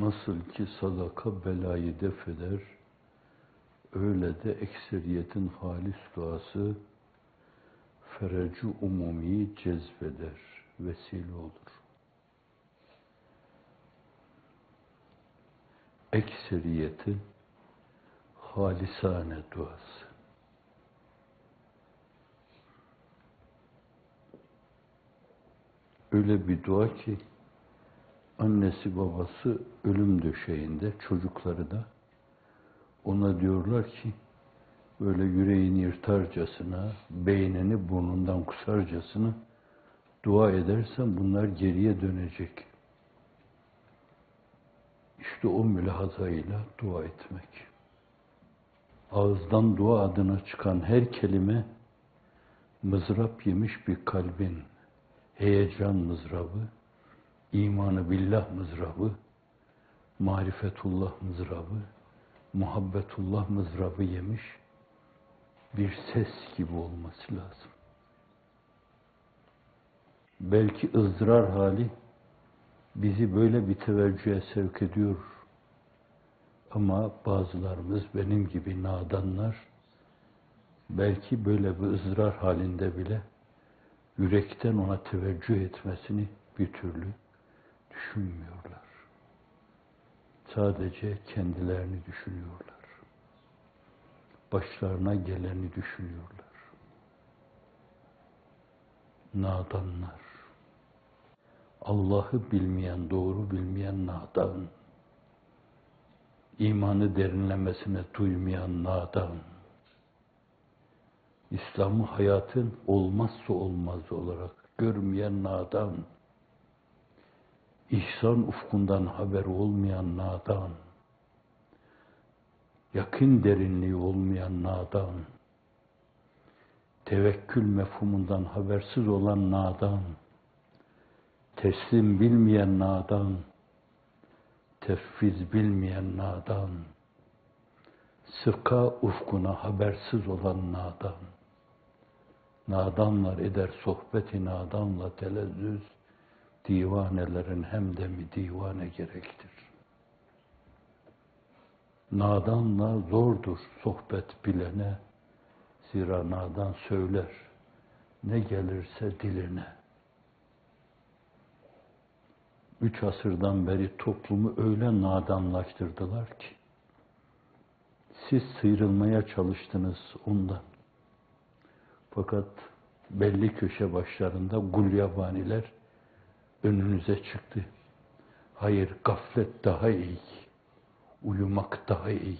Nasıl ki sadaka belayı def eder, öyle de ekseriyetin halis duası ferecu umumi cezbeder, vesile olur. Ekseriyetin halisane duası. Öyle bir dua ki, annesi babası ölüm döşeğinde, çocukları da ona diyorlar ki, böyle yüreğini yırtarcasına, beynini burnundan kusarcasına dua edersen bunlar geriye dönecek. İşte o mülahazayla dua etmek. Ağızdan dua adına çıkan her kelime, mızrap yemiş bir kalbin heyecan mızrabı, imanı billah mızrabı, marifetullah mızrabı, muhabbetullah mızrabı yemiş bir ses gibi olması lazım. Belki ızdırar hali bizi böyle bir teveccühe sevk ediyor. Ama bazılarımız benim gibi nadanlar, belki böyle bir ızdırar halinde bile yürekten ona teveccüh etmesini bir türlü düşünmüyorlar. Sadece kendilerini düşünüyorlar. Başlarına geleni düşünüyorlar. Nadanlar. Allah'ı bilmeyen, doğru bilmeyen nadan. İmanı derinlemesine duymayan nadan. İslam'ı hayatın olmazsa olmazı olarak görmeyen nadan. İhsan ufkundan haber olmayan nadan. Yakın derinliği olmayan nadan. Tevekkül mefhumundan habersiz olan nadan. Teslim bilmeyen nadan. Tefviz bilmeyen nadan. Sıka ufkuna habersiz olan nadan. Nadanlar eder sohbeti nadanla telezzüz, divanelerin hemdemi divane gerektir. Nadanla zordur sohbet bilene, zira nadan söyler, ne gelirse diline. 3 asırdan beri toplumu öyle nadanlaştırdılar ki, siz sıyrılmaya çalıştınız ondan. Fakat belli köşe başlarında gulyabaniler önünüze çıktı. Hayır, gaflet daha iyi, uyumak daha iyi,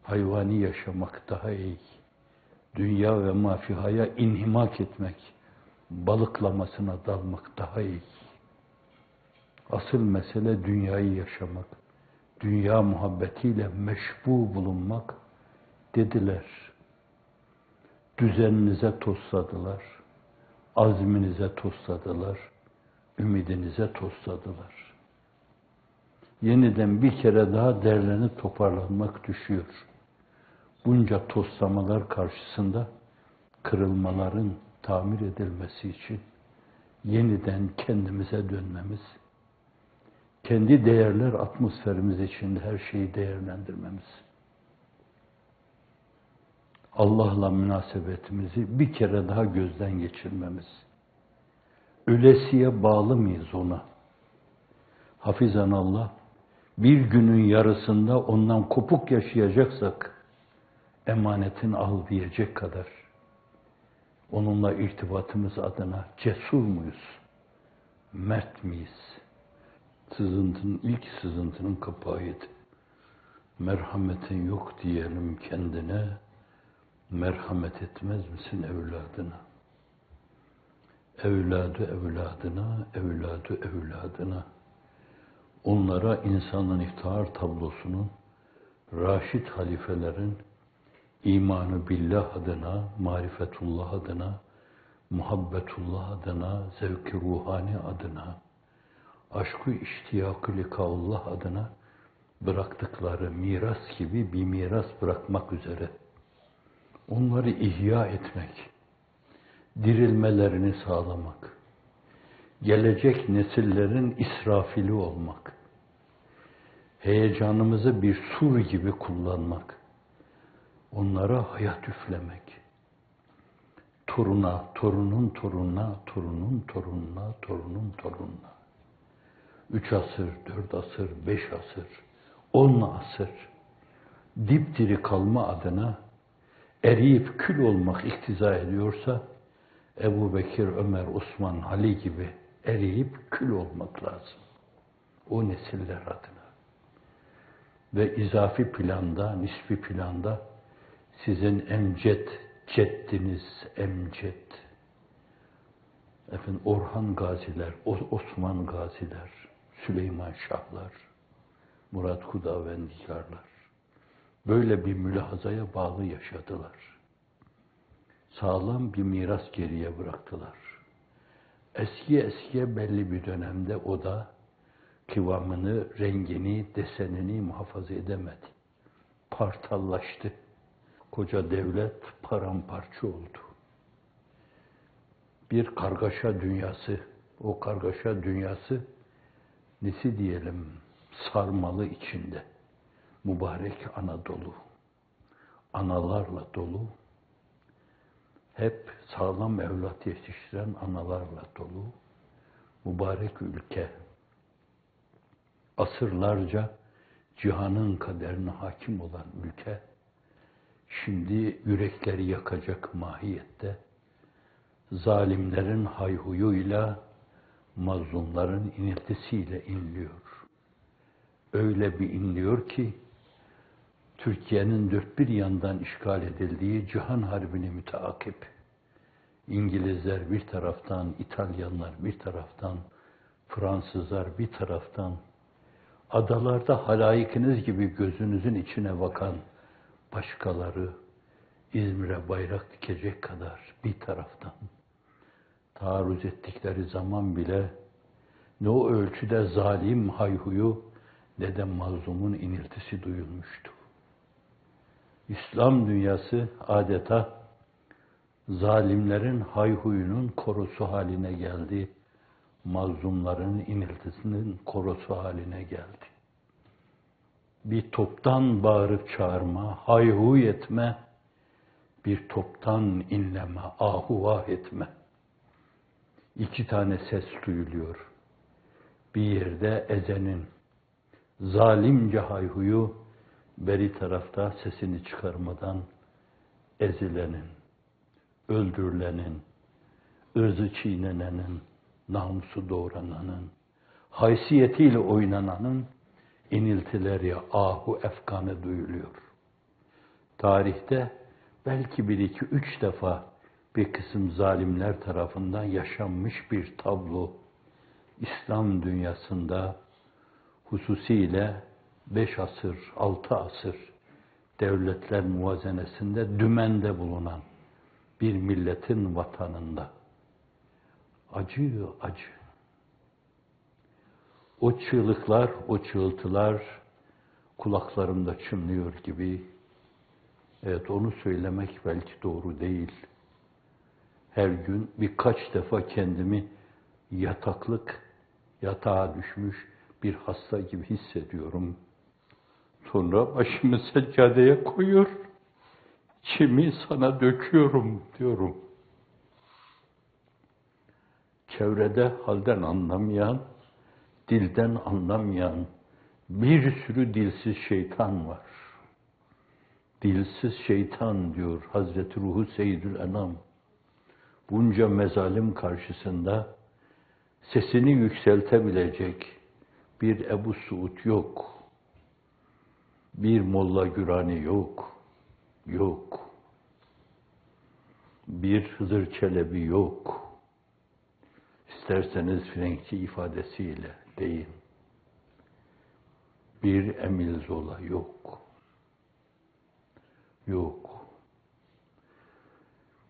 hayvani yaşamak daha iyi, dünya ve mafihaya inhimak etmek, balıklamasına dalmak daha iyi. Asıl mesele dünyayı yaşamak, dünya muhabbetiyle meşbu bulunmak dediler. Düzeninize tosladılar, azminize tosladılar, ümidinize tosladılar. Yeniden bir kere daha derlenip toparlanmak düşüyor. Bunca toslamalar karşısında kırılmaların tamir edilmesi için yeniden kendimize dönmemiz, kendi değerler atmosferimiz içinde her şeyi değerlendirmemiz, Allah'la münasebetimizi bir kere daha gözden geçirmemiz, ölesiye bağlı mıyız ona? Hafizanallah, bir günün yarısında ondan kopuk yaşayacaksak, emanetin al diyecek kadar onunla irtibatımız adına cesur muyuz? Mert miyiz? İlk sızıntının kapağıydı. Merhametin yok diyelim kendine, merhamet etmez misin evladına? Evladı evladına, evladı evladına. Onlara insanın iftihar tablosunun, raşid halifelerin imanı billah adına, marifetullah adına, muhabbetullah adına, zevk-i ruhani adına, aşk-ı iştiyakı likaullah adına bıraktıkları miras gibi bir miras bırakmak üzere onları ihya etmek, dirilmelerini sağlamak, gelecek nesillerin israfili olmak, heyecanımızı bir sur gibi kullanmak, onlara hayat üflemek, toruna, torunun torununa, torunun torununa, torunun torununa, 3 asır, 4 asır, 5 asır, 10 asır, dipdiri kalma adına eriyip kül olmak iktiza ediyorsa, Ebu Bekir, Ömer, Osman, Ali gibi eriyip kül olmak lazım. O nesiller adına. Ve izafi planda, nispi planda sizin emced, ceddiniz emced. Efendim Orhan Gaziler, Osman Gaziler, Süleyman Şahlar, Murat Hudavendigarlar. Böyle bir mülahazaya bağlı yaşadılar. Sağlam bir miras geriye bıraktılar. Eskiye belli bir dönemde o da kıvamını, rengini, desenini muhafaza edemedi. Partallaştı. Koca devlet paramparça oldu. Bir kargaşa dünyası, o kargaşa dünyası nesi diyelim, sarmalı içinde. Mübarek Anadolu, analarla dolu, hep sağlam evlat yetiştiren analarla dolu, mübarek ülke, asırlarca cihanın kaderine hakim olan ülke, şimdi yürekleri yakacak mahiyette, zalimlerin hayhuyuyla, mazlumların iniltisiyle inliyor. Öyle bir inliyor ki, Türkiye'nin dört bir yandan işgal edildiği Cihan Harbi'ni müteakip, İngilizler bir taraftan, İtalyanlar bir taraftan, Fransızlar bir taraftan, adalarda halayıkınız gibi gözünüzün içine bakan başkaları, İzmir'e bayrak dikecek kadar bir taraftan, taarruz ettikleri zaman bile ne o ölçüde zalim hayhuyu ne de mazlumun iniltisi duyulmuştu. İslam dünyası adeta zalimlerin hayhuyunun korosu haline geldi. Mazlumların iniltisinin korosu haline geldi. Bir toptan bağırıp çağırma, hayhuy etme, bir toptan inleme, ahuvah etme. İki tane ses duyuluyor. Bir yerde ezenin, zalimce hayhuyu, beri tarafta sesini çıkarmadan ezilenin, öldürülenin, ırzı çiğnenenin, namusu doğrananın, haysiyetiyle oynananın iniltileri, ahu efkanı duyuluyor. Tarihte belki bir iki üç defa bir kısım zalimler tarafından yaşanmış bir tablo, İslam dünyasında hususiyle 5 asır, 6 asır devletler muvazenesinde dümende bulunan bir milletin vatanında. Acı, acı. O çığlıklar, o çığıltılar kulaklarımda çınlıyor gibi. Evet, onu söylemek belki doğru değil. Her gün birkaç defa kendimi yatağa düşmüş bir hasta gibi hissediyorum. Sonra başımı seccadeye koyuyor, içimi sana döküyorum diyorum. Çevrede halden anlamayan, dilden anlamayan bir sürü dilsiz şeytan var. Dilsiz şeytan diyor Hazreti Ruhu Seyyidül Enam. Bunca mezalim karşısında sesini yükseltebilecek bir Ebu Suud yok. Bir Molla Gürani yok. Yok. Bir Hızır Çelebi yok. İsterseniz Frenkçi ifadesiyle deyin. Bir Emil Zola yok. Yok.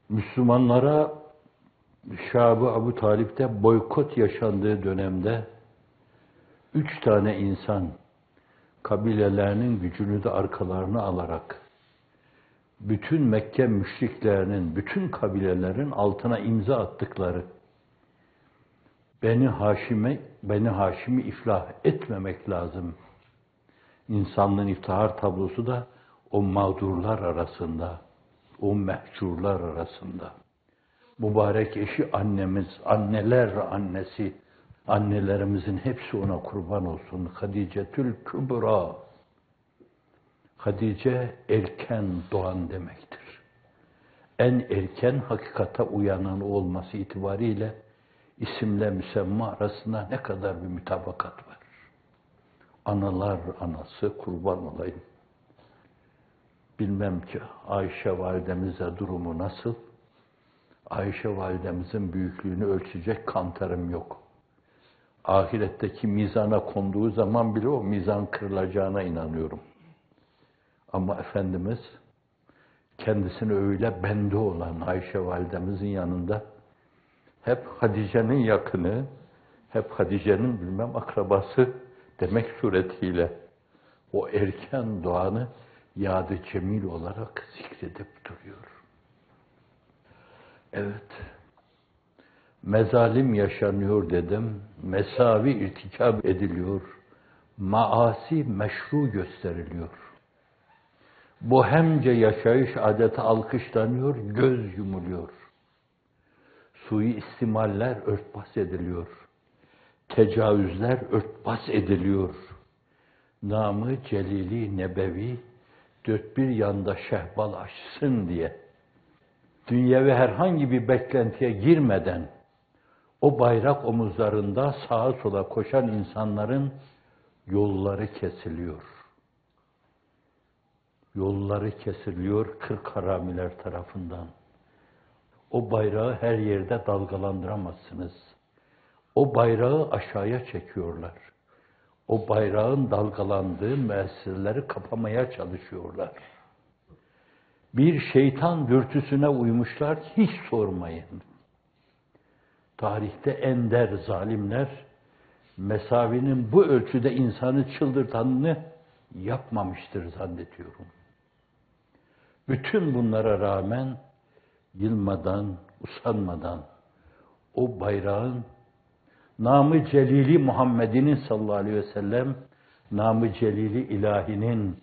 Müslümanlara Şahı Ebu Talip'te boykot yaşandığı dönemde 3 tane insan kabilelerinin gücünü de arkalarına alarak bütün Mekke müşriklerinin, bütün kabilelerin altına imza attıkları Beni Haşim'i iflah etmemek lazım. İnsanlığın iftihar tablosu da o mağdurlar arasında, o mehcurlar arasında. Mübarek eşi annemiz, anneler annesi, annelerimizin hepsi ona kurban olsun. Hadicetül Kübra. Hadice erken doğan demektir. En erken hakikata uyanan olması itibariyle isimle müsemma arasında ne kadar bir mütabakat var. Analar anası kurban olayım. Bilmem ki Ayşe validemize durumu nasıl? Ayşe validemizin büyüklüğünü ölçecek kantarım yok. Ahiretteki mizana konduğu zaman bile o mizan kırılacağına inanıyorum. Ama Efendimiz kendisine öyle bende olan Ayşe validemizin yanında hep Hatice'nin yakını, hep Hatice'nin bilmem akrabası demek suretiyle o erken doğanı yad-ı cemil olarak zikredip duruyor. Evet, mezalim yaşanıyor dedim, mesavi irtikab ediliyor, maasi meşru gösteriliyor. Bohemce yaşayış adeti alkışlanıyor, göz yumuluyor. Suistimaller örtbas ediliyor. Tecavüzler örtbas ediliyor. Namı celili nebevi dört bir yanda şehbal açsın diye dünyevi herhangi bir beklentiye girmeden o bayrak omuzlarında sağa sola koşan insanların yolları kesiliyor. Yolları kesiliyor kırk haramiler tarafından. O bayrağı her yerde dalgalandıramazsınız. O bayrağı aşağıya çekiyorlar. O bayrağın dalgalandığı müesseseleri kapamaya çalışıyorlar. Bir şeytan dürtüsüne uymuşlar, hiç sormayın. Tarihte ender zalimler, mesavinin bu ölçüde insanı çıldırtanını yapmamıştır zannediyorum. Bütün bunlara rağmen, yılmadan, usanmadan, o bayrağın namı celili Muhammed'in sallallahu aleyhi ve sellem, namı celili ilahinin,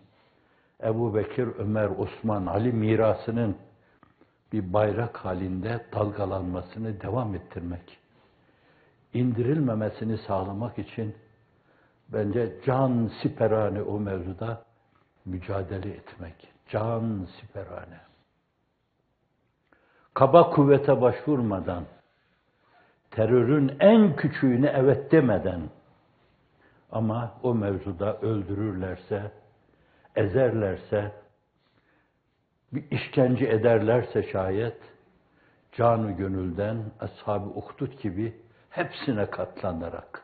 Ebu Bekir, Ömer, Osman, Ali mirasının bir bayrak halinde dalgalanmasını devam ettirmek, indirilmemesini sağlamak için bence can siperane o mevzuda mücadele etmek. Can siperane. Kaba kuvvete başvurmadan, terörün en küçüğüne evet demeden ama o mevzuda öldürürlerse, ezerlerse, bir işkence ederlerse şayet, canı gönülden Ashab-ı Uhdud gibi hepsine katlanarak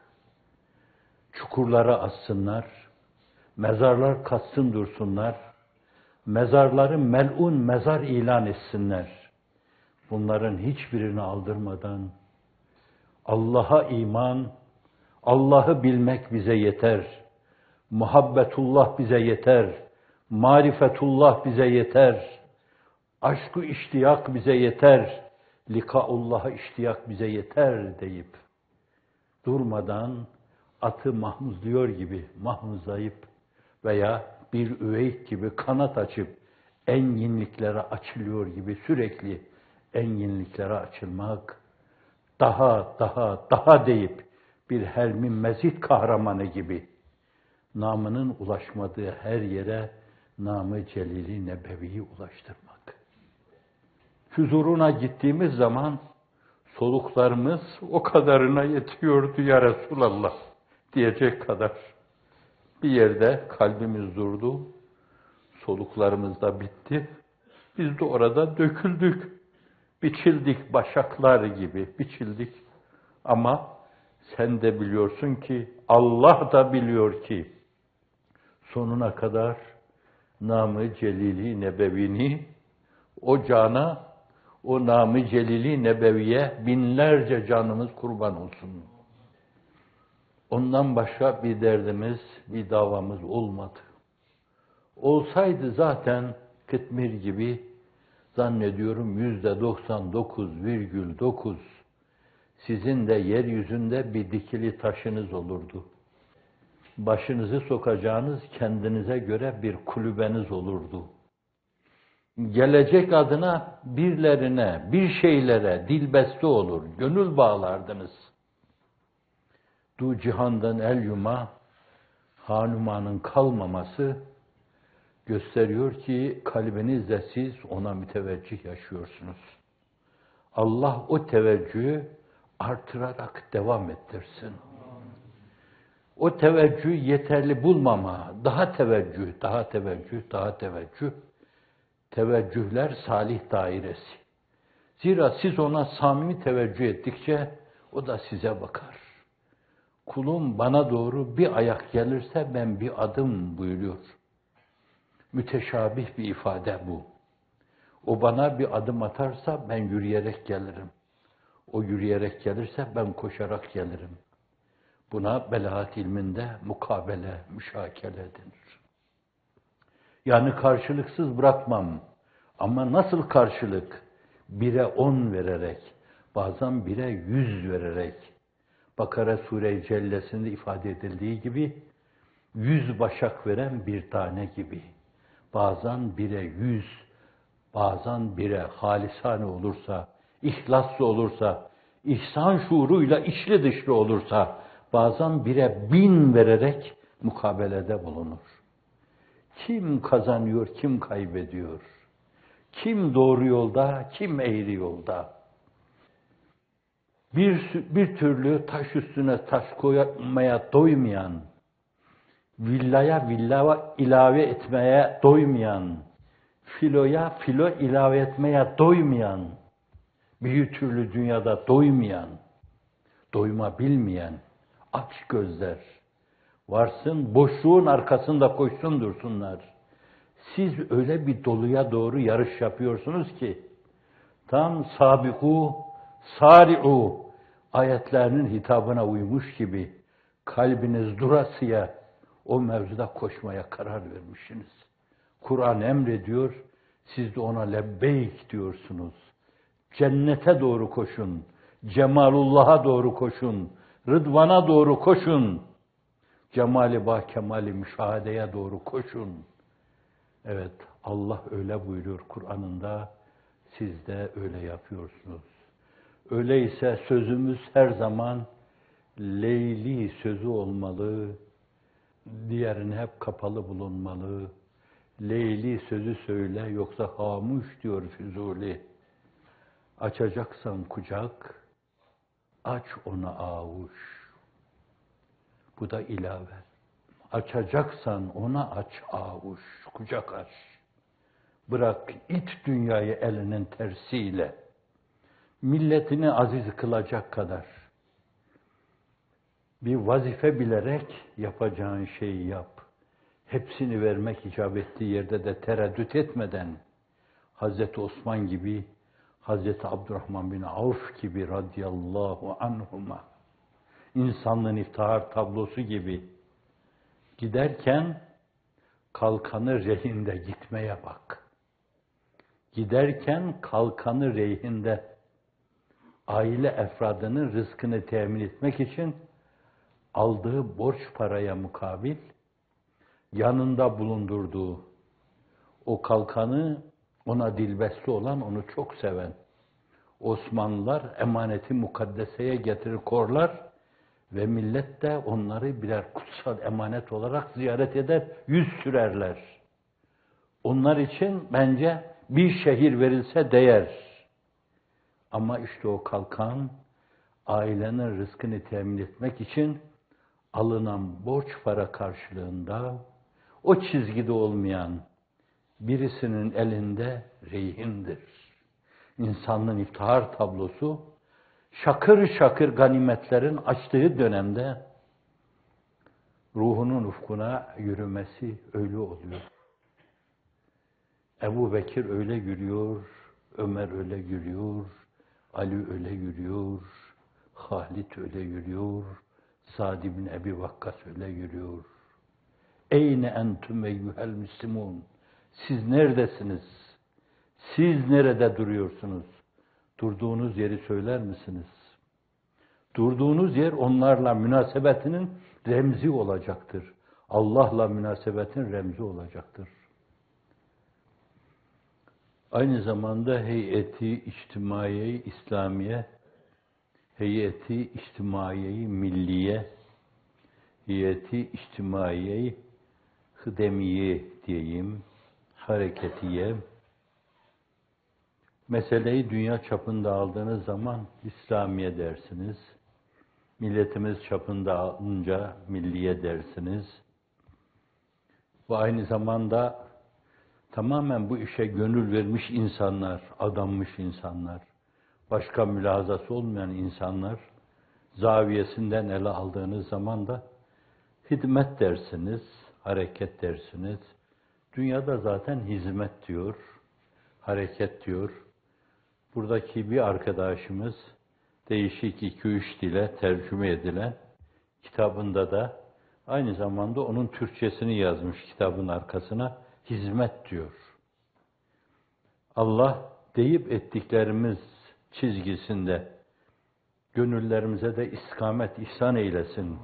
çukurlara assınlar, mezarlar katsın dursunlar, mezarları mel'un mezar ilan etsinler. Bunların hiçbirini aldırmadan Allah'a iman, Allah'ı bilmek bize yeter. Muhabbetullah bize yeter. Marifetullah bize yeter. Aşk-ı iştiyak bize yeter. Likaullah'a iştiyak bize yeter deyip durmadan atı mahmuzluyor gibi mahmuzlayıp veya bir üveyk gibi kanat açıp enginliklere açılıyor gibi sürekli enginliklere açılmak, daha deyip bir helmi mezit kahramanı gibi namının ulaşmadığı her yere namı celili nebeviyi ulaştırmak. Huzuruna gittiğimiz zaman soluklarımız o kadarına yetiyordu ya Resulallah diyecek kadar. Bir yerde kalbimiz durdu, soluklarımız da bitti. Biz de orada döküldük, biçildik başaklar gibi biçildik. Ama sen de biliyorsun ki, Allah da biliyor ki, sonuna kadar namı celili nebevini, o cana, o namı celili nebeviye binlerce canımız kurban olsun. Ondan başka bir derdimiz, bir davamız olmadı. Olsaydı zaten Kıtmir gibi zannediyorum %99,9 sizin de yeryüzünde bir dikili taşınız olurdu. başınızı sokacağınız kendinize göre bir kulübeniz olurdu. Gelecek adına birilerine, bir şeylere dilbeste olur, gönül bağlardınız. Du cihandan el yuma, hanumanın kalmaması gösteriyor ki kalbinizde siz ona müteveccih yaşıyorsunuz. Allah o teveccühü artırarak devam ettirsin. O teveccühü yeterli bulmama, daha teveccüh, daha teveccüh, daha teveccüh. Teveccühler salih dairesi. Zira siz ona samimi teveccüh ettikçe o da size bakar. Kulum bana doğru bir ayak gelirse ben bir adım buyuruyor. Müteşabih bir ifade bu. O bana bir adım atarsa ben yürüyerek gelirim. O yürüyerek gelirse ben koşarak gelirim. Buna belagat ilminde mukabele, müşakele denir. Yani karşılıksız bırakmam. Ama nasıl karşılık? 1'e 10 vererek, bazen 1'e 100 vererek. Bakara Sure-i Cellesi'nde ifade edildiği gibi, 100 başak veren bir tane gibi. Bazen 1'e 100, bazen 1'e halisane olursa, ihlaslı olursa, ihsan şuuruyla içli dışlı olursa, bazen 1'e 1000 vererek mukabelede bulunur. Kim kazanıyor, kim kaybediyor? Kim doğru yolda, kim eğri yolda? Bir türlü taş üstüne taş koymaya doymayan, villaya villa ilave etmeye doymayan, filoya filo ilave etmeye doymayan, bir türlü dünyada doymayan, doyma bilmeyen, aç gözler, varsın boşluğun arkasında koşsun dursunlar. Siz öyle bir doluya doğru yarış yapıyorsunuz ki, tam sabiku, sari'u ayetlerinin hitabına uymuş gibi kalbiniz durasıya o mevzuda koşmaya karar vermişsiniz. Kur'an emrediyor, siz de ona lebbeyk diyorsunuz. Cennete doğru koşun, cemalullah'a doğru koşun, rıdvana doğru koşun, cemali ba kemali müşahedeye doğru koşun. Evet, Allah öyle buyuruyor Kur'an'ında, siz de öyle yapıyorsunuz. Öyleyse sözümüz her zaman leyli sözü olmalı, diğerine hep kapalı bulunmalı. Leyli sözü söyle, yoksa hamuş diyor Füzuli. Açacaksan kucak, aç ona avuç. Bu da ilave. Açacaksan ona aç avuç, kucak aç. Bırak it dünyayı elinin tersiyle. Milletini aziz kılacak kadar. Bir vazife bilerek yapacağın şeyi yap. Hepsini vermek icap ettiği yerde de tereddüt etmeden, Hazreti Osman gibi, Hazreti Abdurrahman bin Avf gibi radıyallahu anhuma, insanlığın iftihar tablosu gibi giderken kalkanı rehinde gitmeye bak. Giderken kalkanı rehinde aile efradının rızkını temin etmek için aldığı borç paraya mukabil yanında bulundurduğu o kalkanı, ona dilbeste olan, onu çok seven Osmanlılar emaneti mukaddeseye getirir korlar ve millet de onları birer kutsal emanet olarak ziyaret eder, yüz sürerler. Onlar için bence bir şehir verilse değer. Ama işte o kalkan, ailenin rızkını temin etmek için alınan borç para karşılığında o çizgide olmayan birisinin elinde rehindir. İnsanlığın iftihar tablosu şakır şakır ganimetlerin açtığı dönemde ruhunun ufkuna yürümesi öyle oluyor. Ebu Bekir öyle yürüyor, Ömer öyle yürüyor, Ali öyle yürüyor, Halid öyle yürüyor, Sa'd ibn Ebi Vakkas öyle yürüyor. Eyne entüm eyyuhel müslimun. Siz neredesiniz? Siz nerede duruyorsunuz? Durduğunuz yeri söyler misiniz? Durduğunuz yer onlarla münasebetinin remzi olacaktır. Allah'la münasebetin remzi olacaktır. Aynı zamanda heyeti içtimaiye İslamiye, heyeti içtimaiye milliye, heyeti içtimaiye hıdemiye diyeyim, hareketiye, meseleyi dünya çapında aldığınız zaman İslamiye dersiniz. Milletimiz çapında alınca milliye dersiniz. Ve aynı zamanda tamamen bu işe gönül vermiş insanlar, adanmış insanlar, başka mülahazası olmayan insanlar zaviyesinden ele aldığınız zaman da hizmet dersiniz, hareket dersiniz. Dünyada zaten hizmet diyor, hareket diyor. Buradaki bir arkadaşımız değişik 2-3 dile tercüme edilen kitabında da aynı zamanda onun Türkçesini yazmış kitabın arkasına, hizmet diyor. Allah deyip ettiklerimiz çizgisinde gönüllerimize de istikamet ihsan eylesin.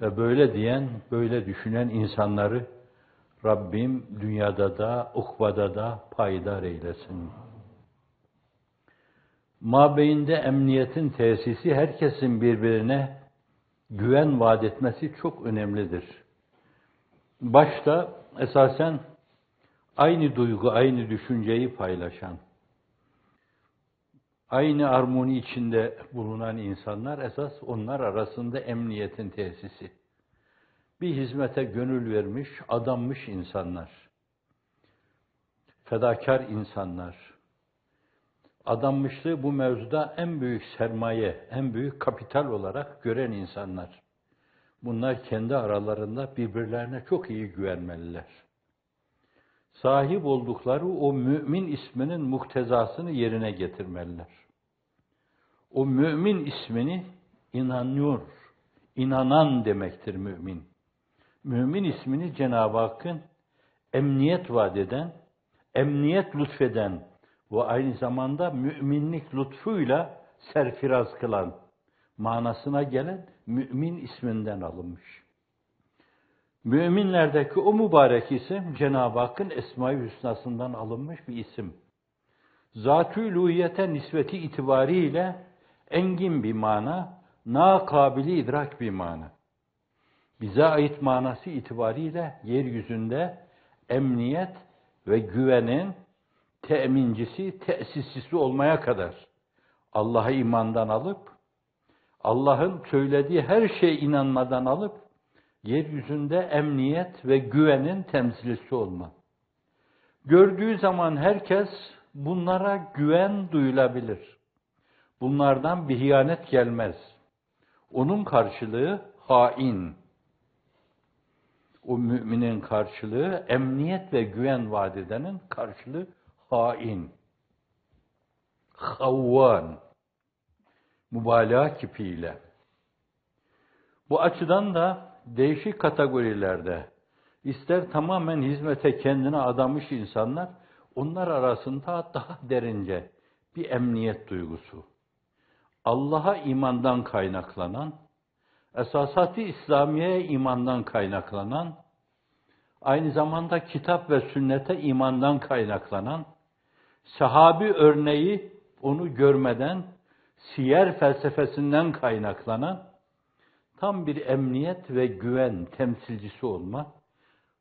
Ve böyle diyen, böyle düşünen insanları Rabbim dünyada da, ukbada da payidar eylesin. Mabeyinde emniyetin tesisi, herkesin birbirine güven vaat etmesi çok önemlidir. Başta esasen aynı duygu, aynı düşünceyi paylaşan, aynı armoni içinde bulunan insanlar esas onlar arasında emniyetin tesisi. Bir hizmete gönül vermiş, adanmış insanlar, fedakar insanlar, adanmışlığı bu mevzuda en büyük sermaye, en büyük kapital olarak gören insanlar. Bunlar kendi aralarında birbirlerine çok iyi güvenmeliler. Sahip oldukları o mümin isminin muktezasını yerine getirmeliler. O mümin ismini inanıyor, inanan demektir mümin. Mümin ismini Cenab-ı Hakk'ın emniyet vaat eden, emniyet lütfeden ve aynı zamanda müminlik lütfuyla serfiraz kılan manasına gelen mümin isminden alınmış. Müminlerdeki o mübarek isim Cenab-ı Hakk'ın Esma-i Hüsna'sından alınmış bir isim. Zat-ı uluhiyete nispeti itibariyle engin bir mana, nakabili idrak bir mana. Bize ait manası itibariyle yeryüzünde emniyet ve güvenin temincisi, tesisçisi olmaya kadar Allah'a imandan alıp, Allah'ın söylediği her şeye inanmadan alıp, yeryüzünde emniyet ve güvenin temsilcisi olma. Gördüğü zaman herkes bunlara güven duyulabilir. Bunlardan bir hıyanet gelmez. Onun karşılığı hain. O müminin karşılığı, emniyet ve güven vaat edenin karşılığı hain. Havvan. Mübalağa kipiyle. Bu açıdan da değişik kategorilerde, ister tamamen hizmete kendine adamış insanlar, onlar arasında daha derince bir emniyet duygusu. Allah'a imandan kaynaklanan, esasat-ı İslamiye'ye imandan kaynaklanan, aynı zamanda kitap ve sünnete imandan kaynaklanan, sahabi örneği onu görmeden, siyer felsefesinden kaynaklanan, tam bir emniyet ve güven temsilcisi olma,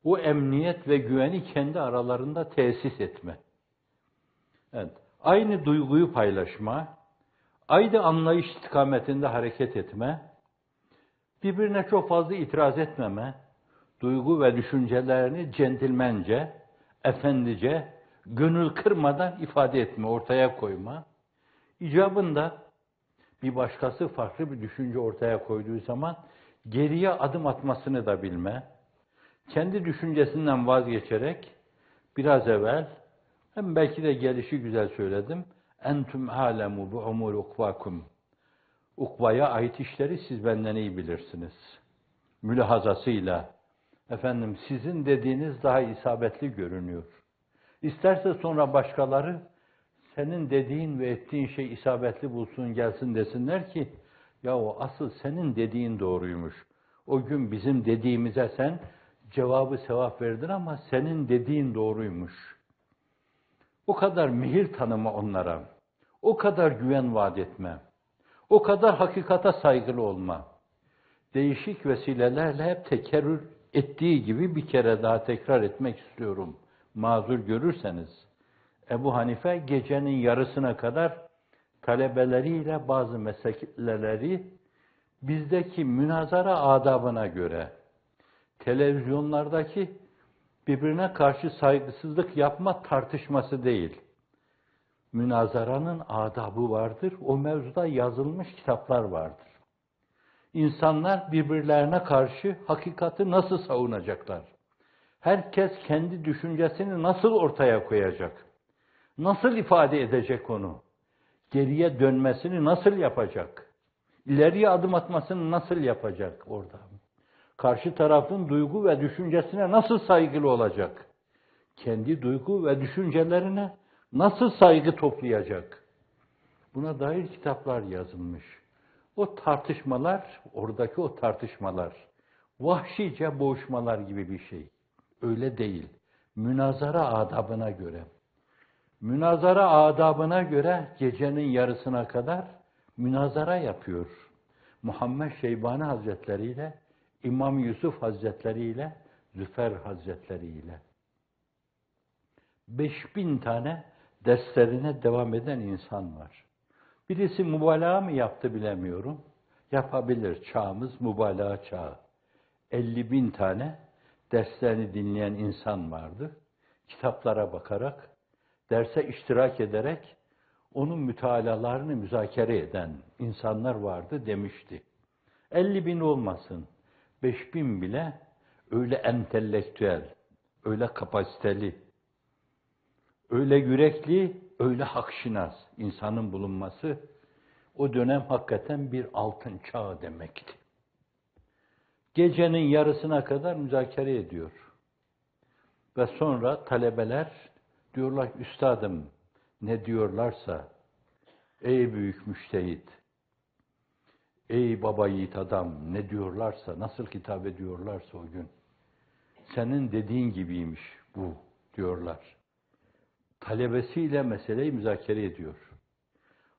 o emniyet ve güveni kendi aralarında tesis etme. Evet, aynı duyguyu paylaşma, aynı anlayış istikametinde hareket etme, birbirine çok fazla itiraz etmeme, duygu ve düşüncelerini centilmence, efendice, gönül kırmadan ifade etme, ortaya koyma. İcabında bir başkası farklı bir düşünce ortaya koyduğu zaman geriye adım atmasını da bilme, kendi düşüncesinden vazgeçerek biraz evvel, hem belki de gelişi güzel söyledim, entüm alemu bu umur ukvakum. Ukvaya ait işleri siz benden iyi bilirsiniz. Mülahazasıyla, efendim sizin dediğiniz daha isabetli görünüyor. İsterse sonra başkaları senin dediğin ve ettiğin şey isabetli bulsun gelsin desinler ki, Ya o asıl senin dediğin doğruymuş. O gün bizim dediğimize sen cevabı sevap verdin ama senin dediğin doğruymuş. O kadar mihir tanıma onlara. O kadar güven vaat etme. O kadar hakikata saygılı olma. Değişik vesilelerle hep tekerrür ettiği gibi bir kere daha tekrar etmek istiyorum. Mazur görürseniz. Ebu Hanife gecenin yarısına kadar talebeleriyle bazı meseleleri bizdeki münazara adabına göre, televizyonlardaki birbirine karşı saygısızlık yapma tartışması değil. Münazaranın adabı vardır. O mevzuda yazılmış kitaplar vardır. İnsanlar birbirlerine karşı hakikati nasıl savunacaklar? Herkes kendi düşüncesini nasıl ortaya koyacak? Nasıl ifade edecek onu? Geriye dönmesini nasıl yapacak? İleriye adım atmasını nasıl yapacak orada? Karşı tarafın duygu ve düşüncesine nasıl saygılı olacak? Kendi duygu ve düşüncelerine nasıl saygı toplayacak? Buna dair kitaplar yazılmış. O tartışmalar, oradaki o tartışmalar, vahşice boğuşmalar gibi bir şey. Öyle değil. Münazara adabına göre. Münazara adabına göre gecenin yarısına kadar münazara yapıyor. Muhammed Şeybani Hazretleri ile, İmam Yusuf Hazretleri ile, Züfer Hazretleri ile. 5000 tane derslerine devam eden insan var. Birisi mübalağa mı yaptı bilemiyorum. Yapabilir. Çağımız mübalağa çağı. 50.000 tane derslerini dinleyen insan vardı. Kitaplara bakarak, derse iştirak ederek onun mütalalarını müzakere eden insanlar vardı demişti. 50.000 olmasın, 5.000 bile öyle entelektüel, öyle kapasiteli, öyle yürekli, öyle hakşinas insanın bulunması o dönem hakikaten bir altın çağı demekti. Gecenin yarısına kadar müzakere ediyor. Ve sonra talebeler diyorlar, üstadım ne diyorlarsa, ey büyük müştehit, ey baba yiğit adam ne diyorlarsa, nasıl hitap ediyorlarsa o gün, senin dediğin gibiymiş bu diyorlar. Talebesiyle meseleyi müzakere ediyor.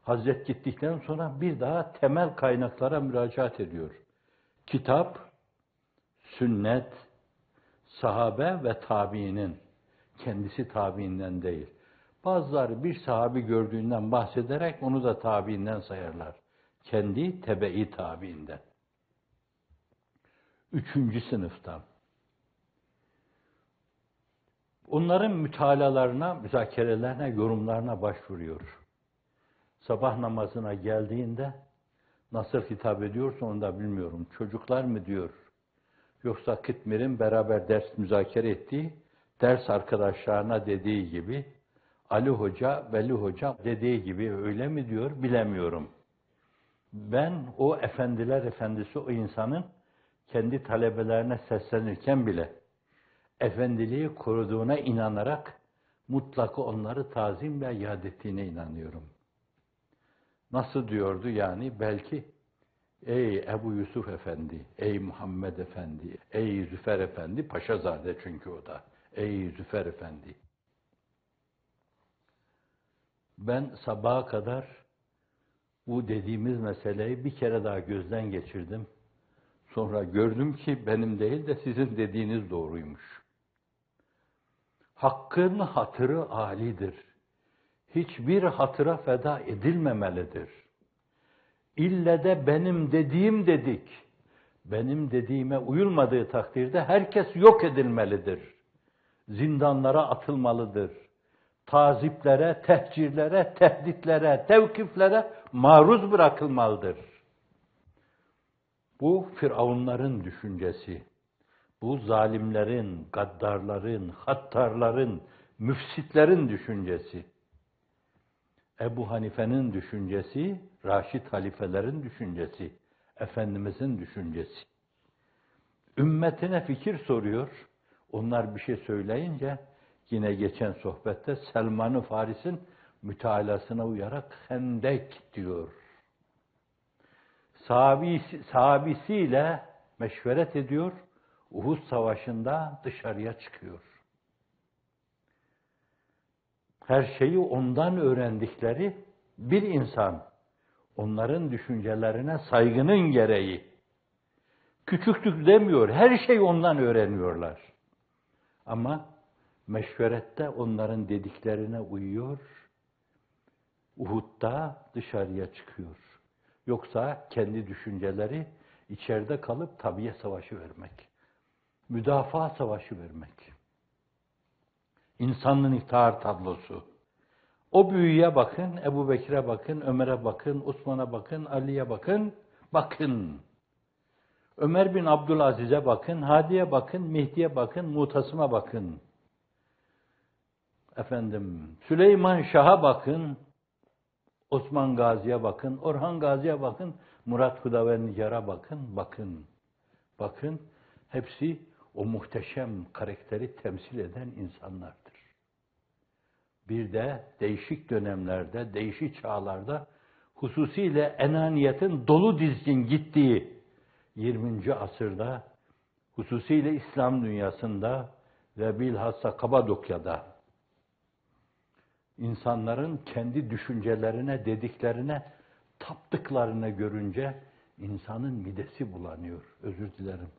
Hazret gittikten sonra bir daha temel kaynaklara müracaat ediyor. Kitap, sünnet, sahabe ve tabiinin, kendisi tabiinden değil. Bazıları bir sahabi gördüğünden bahsederek onu da tabiinden sayarlar. Kendi tebe-i tabiinden. 3. sınıftan. Onların mütalalarına, müzakerelerine, yorumlarına başvuruyor. Sabah namazına geldiğinde nasıl hitap ediyorsa onu da bilmiyorum. Çocuklar mı diyor? Yoksa Kıtmir'in beraber ders müzakere ettiği, ders arkadaşlarına dediği gibi, Ali Hoca, Veli Hoca dediği gibi öyle mi diyor bilemiyorum. Ben o efendiler efendisi, o insanın kendi talebelerine seslenirken bile efendiliği koruduğuna inanarak mutlaka onları tazim ve yad ettiğine inanıyorum. Nasıl diyordu yani? Belki ey Ebu Yusuf Efendi, ey Muhammed Efendi, ey Züfer Efendi, Paşazade çünkü o da. Ey Züfer Efendi. Ben sabaha kadar bu dediğimiz meseleyi bir kere daha gözden geçirdim. Sonra gördüm ki benim değil de sizin dediğiniz doğruymuş. Hakkın hatırı âlidir. Hiçbir hatıra feda edilmemelidir. İlle de benim dediğim dedik. Benim dediğime uyulmadığı takdirde herkes yok edilmelidir. Zindanlara atılmalıdır. Taziplere, tehcirlere, tehditlere, tevkiflere maruz bırakılmalıdır. Bu firavunların düşüncesi. Bu zalimlerin, gaddarların, hattarların, müfsitlerin düşüncesi. Ebu Hanife'nin düşüncesi, Raşid halifelerin düşüncesi, Efendimizin düşüncesi. Ümmetine fikir soruyor. Onlar bir şey söyleyince, yine geçen sohbette Selman-ı Faris'in mütalasına uyarak Hendek diyor. sahabisiyle meşveret ediyor. Uhud Savaşı'nda dışarıya çıkıyor. Her şeyi ondan öğrendikleri bir insan, onların düşüncelerine saygının gereği, küçüklük demiyor, her şeyi ondan öğreniyorlar. Ama meşverette onların dediklerine uyuyor, Uhud'da dışarıya çıkıyor. Yoksa kendi düşünceleri içeride kalıp tabiye savaşı vermek, müdafaa savaşı vermek. İnsanın ihtihar tablosu. O büyüye bakın, Ebu Bekir'e bakın, Ömer'e bakın, Osman'a bakın, Ali'ye bakın, bakın. Ömer bin Abdülaziz'e bakın, Hadi'ye bakın, Mehdi'ye bakın, Mutasım'a bakın. Süleyman Şah'a bakın, Osman Gazi'ye bakın, Orhan Gazi'ye bakın, Murat Hudavendigar'a bakın, bakın. Bakın, hepsi o muhteşem karakteri temsil eden insanlardır. Bir de değişik dönemlerde, değişik çağlarda, hususiyle enaniyetin dolu dizgin gittiği 20. asırda, hususiyle İslam dünyasında ve bilhassa Kapadokya'da, insanların kendi düşüncelerine, dediklerine, taptıklarını görünce insanın midesi bulanıyor. Özür dilerim.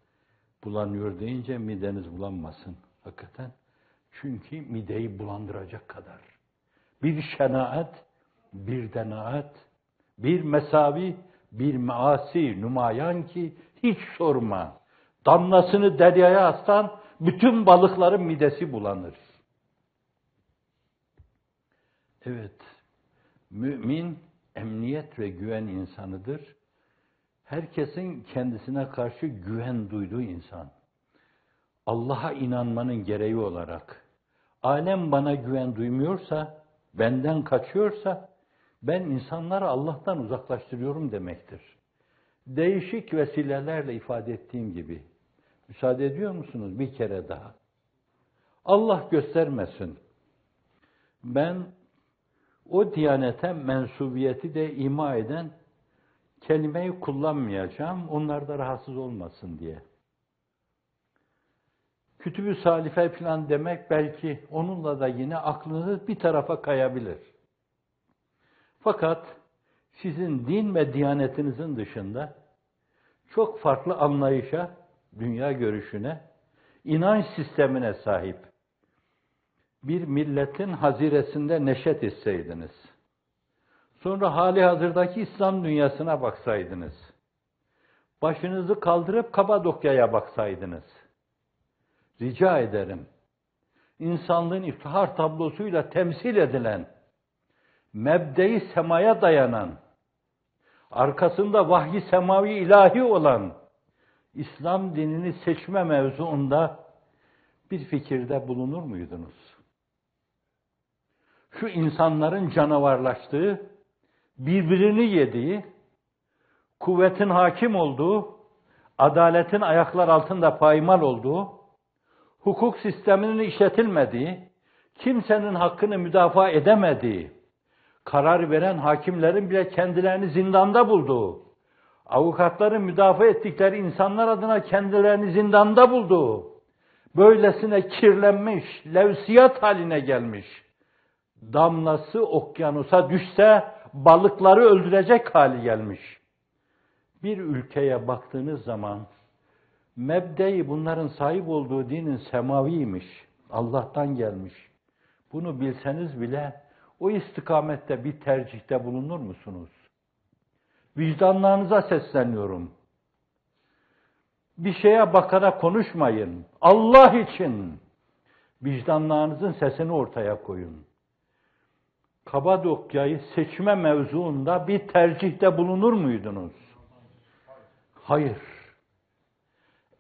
Bulanıyor deyince mideniz bulanmasın hakikaten. Çünkü mideyi bulandıracak kadar. Bir şenaat, bir denaat, bir mesavi, bir measi numayan ki hiç sorma. Damlasını deryaya aslan bütün balıkların midesi bulanır. Evet, mümin emniyet ve güven insanıdır. Herkesin kendisine karşı güven duyduğu insan. Allah'a inanmanın gereği olarak, alem bana güven duymuyorsa, benden kaçıyorsa, ben insanları Allah'tan uzaklaştırıyorum demektir. Değişik vesilelerle ifade ettiğim gibi, müsaade ediyor musunuz bir kere daha? Allah göstermesin. Ben o diyanete mensubiyeti de ima eden kelimeyi kullanmayacağım, onlar da rahatsız olmasın diye. Kütüb-ü Salife falan demek belki onunla da yine aklınız bir tarafa kayabilir. Fakat sizin din ve diyanetinizin dışında çok farklı anlayışa, dünya görüşüne, inanç sistemine sahip bir milletin haziresinde neşet etseydiniz, sonra hali hazırdaki İslam dünyasına baksaydınız, başınızı kaldırıp Kapadokya'ya baksaydınız, rica ederim, insanlığın iftihar tablosuyla temsil edilen, mebde-i semaya dayanan, arkasında vahyi semavi ilahi olan İslam dinini seçme mevzuunda bir fikirde bulunur muydunuz? Şu insanların canavarlaştığı, birbirini yediği, kuvvetin hakim olduğu, adaletin ayaklar altında paymal olduğu, hukuk sisteminin işletilmediği, kimsenin hakkını müdafaa edemediği, karar veren hakimlerin bile kendilerini zindanda bulduğu, avukatların müdafaa ettikleri insanlar adına kendilerini zindanda bulduğu, böylesine kirlenmiş, levsiyat haline gelmiş, damlası okyanusa düşse balıkları öldürecek hali gelmiş. Bir ülkeye baktığınız zaman, mebde-i bunların sahip olduğu dinin semaviymiş, Allah'tan gelmiş. Bunu bilseniz bile o istikamette bir tercihte bulunur musunuz? Vicdanlarınıza sesleniyorum. Bir şeye bakarak konuşmayın. Allah için vicdanlarınızın sesini ortaya koyun. Kapadokya'yı seçme mevzuunda bir tercihte bulunur muydunuz? Hayır.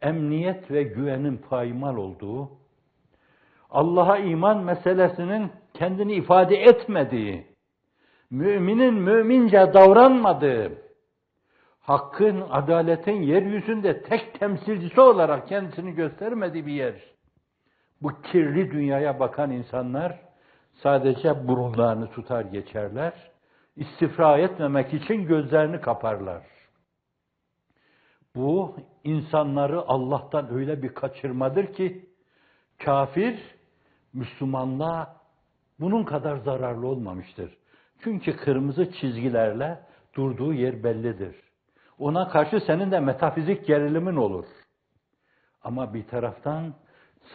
Emniyet ve güvenin paymal olduğu, Allah'a iman meselesinin kendini ifade etmediği, müminin mümince davranmadığı, hakkın, adaletin yeryüzünde tek temsilcisi olarak kendisini göstermediği bir yer. Bu kirli dünyaya bakan insanlar sadece burunlarını tutar geçerler, istifra etmemek için gözlerini kaparlar. Bu insanları Allah'tan öyle bir kaçırmadır ki kafir Müslümanlığa bunun kadar zararlı olmamıştır. Çünkü kırmızı çizgilerle durduğu yer bellidir. Ona karşı senin de metafizik gerilimin olur. Ama bir taraftan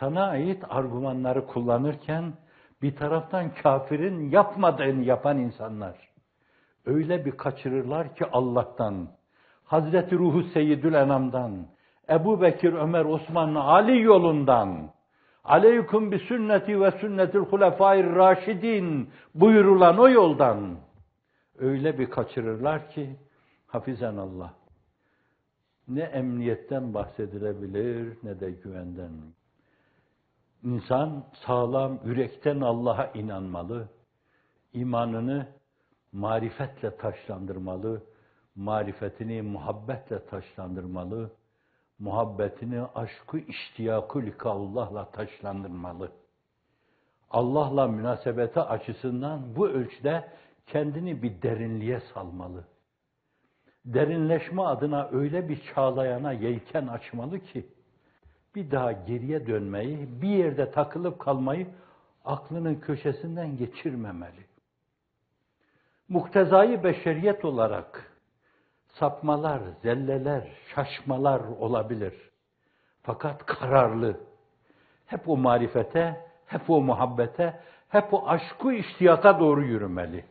sana ait argümanları kullanırken bir taraftan kafirin yapmadığını yapan insanlar öyle bir kaçırırlar ki Allah'tan, Hazreti Ruhu Seyyidül Enam'dan, Ebu Bekir, Ömer, Osman, Ali yolundan, aleyküm bi sünneti ve sünnetil hulefâir raşidin buyurulan o yoldan öyle bir kaçırırlar ki hafizanallah. Ne emniyetten bahsedilebilir ne de güvenden. İnsan sağlam, yürekten Allah'a inanmalı. İmanını marifetle taşlandırmalı. Marifetini muhabbetle taşlandırmalı. Muhabbetini aşkı, iştiyakı likaullah'la taşlandırmalı. Allah'la münasebeti açısından bu ölçüde kendini bir derinliğe salmalı. Derinleşme adına öyle bir çağlayana yelken açmalı ki, bir daha geriye dönmeyi, bir yerde takılıp kalmayı aklının köşesinden geçirmemeli. Muktezai beşeriyet olarak sapmalar, zelleler, şaşmalar olabilir. Fakat kararlı, hep o marifete, hep o muhabbete, hep o aşkı iştiyaka doğru yürümeli.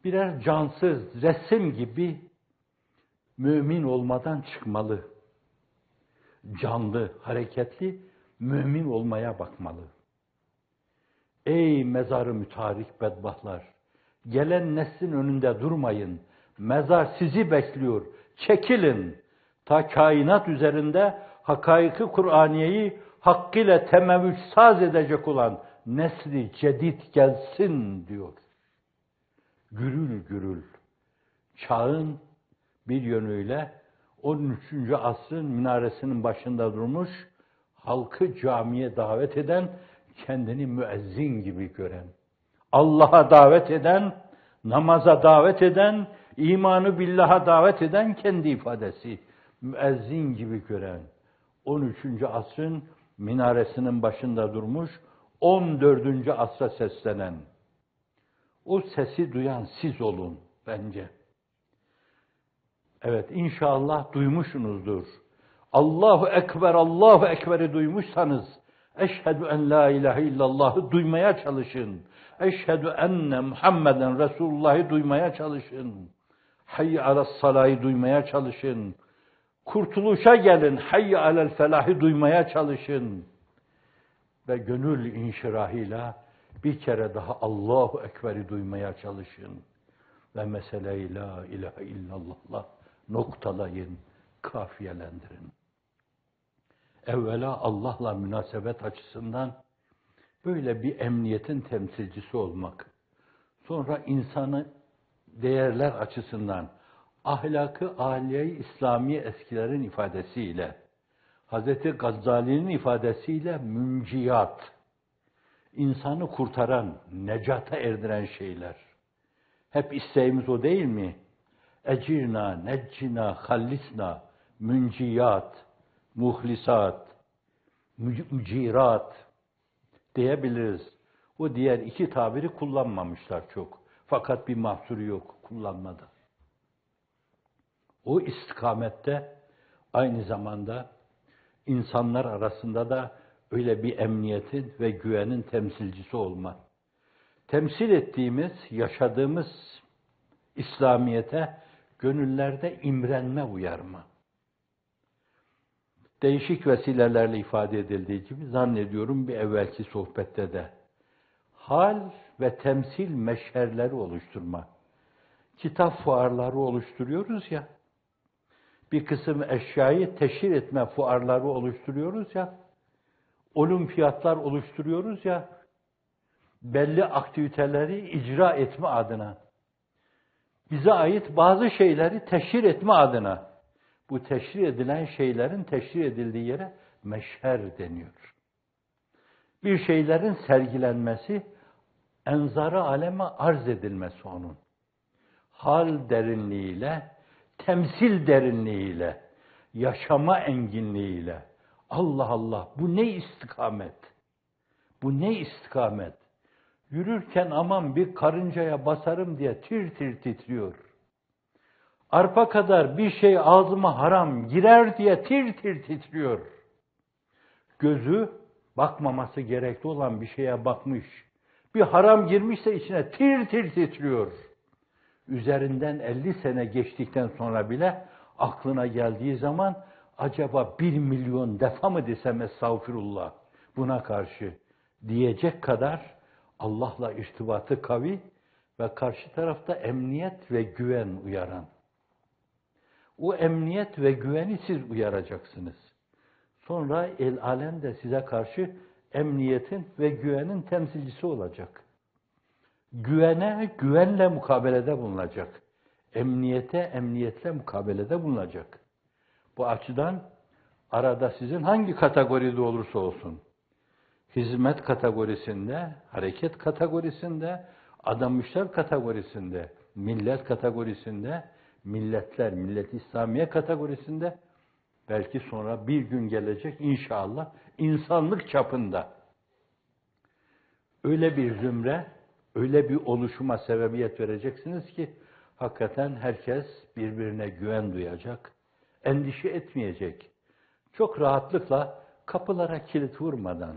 Birer cansız, resim gibi mümin olmadan çıkmalı. Canlı, hareketli, mümin olmaya bakmalı. Ey mezarı mütarik bedbahtlar! Gelen neslin önünde durmayın. Mezar sizi bekliyor. Çekilin. Ta kainat üzerinde hakaiki Kur'aniyeyi hakkıyla temevvüç saz edecek olan nesli cedid gelsin diyor. Gürül gürül. Çağın bir yönüyle 13. asrın minaresinin başında durmuş, halkı camiye davet eden, kendini müezzin gibi gören, Allah'a davet eden, namaza davet eden, imanı billaha davet eden kendi ifadesi, müezzin gibi gören, 13. asrın minaresinin başında durmuş, 14. asra seslenen, o sesi duyan siz olun bence. Evet, inşallah duymuşsunuzdur. Allahu Ekber, Allahu Ekber'i duymuşsanız, eşhedü en la ilahe illallah'ı duymaya çalışın. Eşhedü enne Muhammeden Resulullah'ı duymaya çalışın. Hayy alas salah'ı duymaya çalışın. Kurtuluşa gelin, hayy alel felah'ı duymaya çalışın. Ve gönül inşirahıyla bir kere daha Allahu Ekber'i duymaya çalışın. Ve mesele-i la ilahe illallah'la noktalayın, kafiyelendirin. Evvela Allah'la münasebet açısından böyle bir emniyetin temsilcisi olmak. Sonra insanı değerler açısından ahlakı âliye-i İslamiye eskilerin ifadesiyle, Hazreti Gazali'nin ifadesiyle münciyat, insanı kurtaran, necata erdiren şeyler. Hep isteğimiz o değil mi? Ecirna, neccina, hallisna, münciyat, muhlisat, mücirat diyebiliriz. O diğer iki tabiri kullanmamışlar çok. Fakat bir mahsuru yok kullanmada. O istikamette aynı zamanda insanlar arasında da öyle bir emniyetin ve güvenin temsilcisi olma. Temsil ettiğimiz, yaşadığımız İslamiyete gönüllerde imrenme uyarma. Değişik vesilelerle ifade edildiği gibi zannediyorum bir evvelki sohbette de hal ve temsil meşherleri oluşturma. Kitap fuarları oluşturuyoruz ya, bir kısım eşyayı teşhir etme fuarları oluşturuyoruz ya, olimpiyatlar oluşturuyoruz ya, belli aktiviteleri icra etme adına, bize ait bazı şeyleri teşhir etme adına, bu teşhir edilen şeylerin teşhir edildiği yere meşher deniyor. Bir şeylerin sergilenmesi, enzara aleme arz edilmesi onun. Hal derinliğiyle, temsil derinliğiyle, yaşama enginliğiyle. Allah Allah, bu ne istikamet? Bu ne istikamet? Yürürken aman bir karıncaya basarım diye tir tir titriyor. Arpa kadar bir şey ağzıma haram girer diye tir tir titriyor. Gözü bakmaması gerekli olan bir şeye bakmış. Bir haram girmişse içine tir tir titriyor. Üzerinden 50 sene geçtikten sonra bile aklına geldiği zaman acaba 1 milyon defa mı desem estağfirullah buna karşı diyecek kadar Allah'la irtibatı kavi ve karşı tarafta emniyet ve güven uyaran. O emniyet ve güveni siz uyaracaksınız. Sonra el alem de size karşı emniyetin ve güvenin temsilcisi olacak. Güvene güvenle mukabelede bulunacak. Emniyete emniyetle mukabelede bulunacak. Bu açıdan arada sizin hangi kategoride olursa olsun, hizmet kategorisinde, hareket kategorisinde, adamışlar kategorisinde, millet kategorisinde, milletler, millet-i İslamiye kategorisinde, belki sonra bir gün gelecek inşallah insanlık çapında öyle bir zümre, öyle bir oluşuma sebebiyet vereceksiniz ki hakikaten herkes birbirine güven duyacak, endişe etmeyecek. Çok rahatlıkla kapılara kilit vurmadan,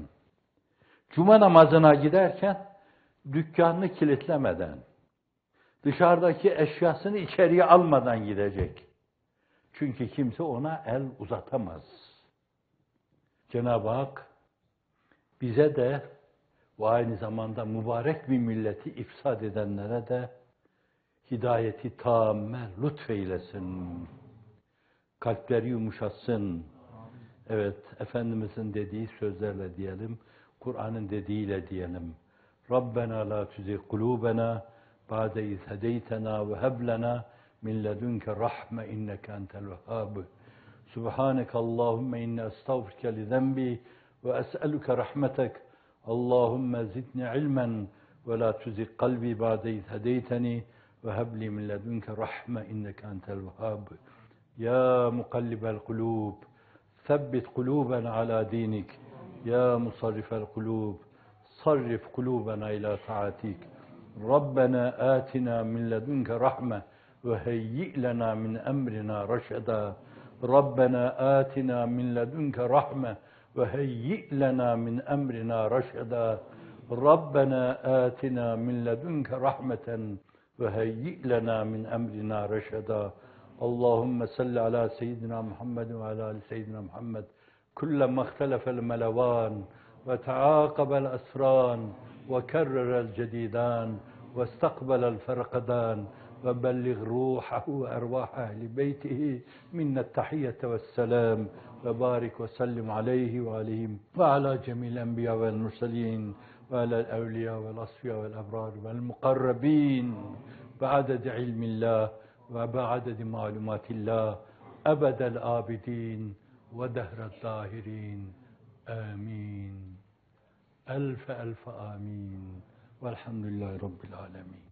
cuma namazına giderken dükkanını kilitlemeden, dışarıdaki eşyasını içeriye almadan gidecek. Çünkü kimse ona el uzatamaz. Cenab-ı Hak bize de ve aynı zamanda mübarek bir milleti ifsad edenlere de hidayeti tâmme lütfeylesin. Kalpleri yumuşatsın. Evet, Efendimizin dediği sözlerle diyelim, Kur'an'ın dediğiyle diyelim. Rabbena la tuzigh kulubena ba'de iz hedeytena ve heb lena min ledunke rahme inneke entel vehhab. Subhaneke Allahümme inne estağfirke li zenbi ve es'eluke rahmetek. Allahümme zidni ilmen ve la tuzigh kalbi ba'de iz hedeyteni ve heb li min ledunke rahme inneke entel vehhab. Ya mukallibel kulub ثبت قلوبنا على دينك يا مصرف القلوب صرف قلوبنا إلى طاعتك ربنا آتنا من لدنك رحمة وهيئ لنا من أمرنا رشدا ربنا آتنا من لدنك رحمة وهيئ لنا من أمرنا رشدا ربنا آتنا من لدنك رحمة وهيئ لنا من أمرنا رشدا اللهم صل على سيدنا محمد وعلى آل سيدنا محمد كلما اختلف الملوان وتعاقب الأسران وكرر الجديدان واستقبل الفرقدان وبلغ روحه وأرواح أهل بيته منا التحية والسلام وبارك وسلم عليه وعليهم وعلى جميع الأنبياء والمرسلين وعلى الأولياء والأصفياء والأبرار والمقربين بعدد علم الله وبعدد معلومات الله أبد الآبدين ودهر الداهرين آمين ألف ألف آمين والحمد لله رب العالمين.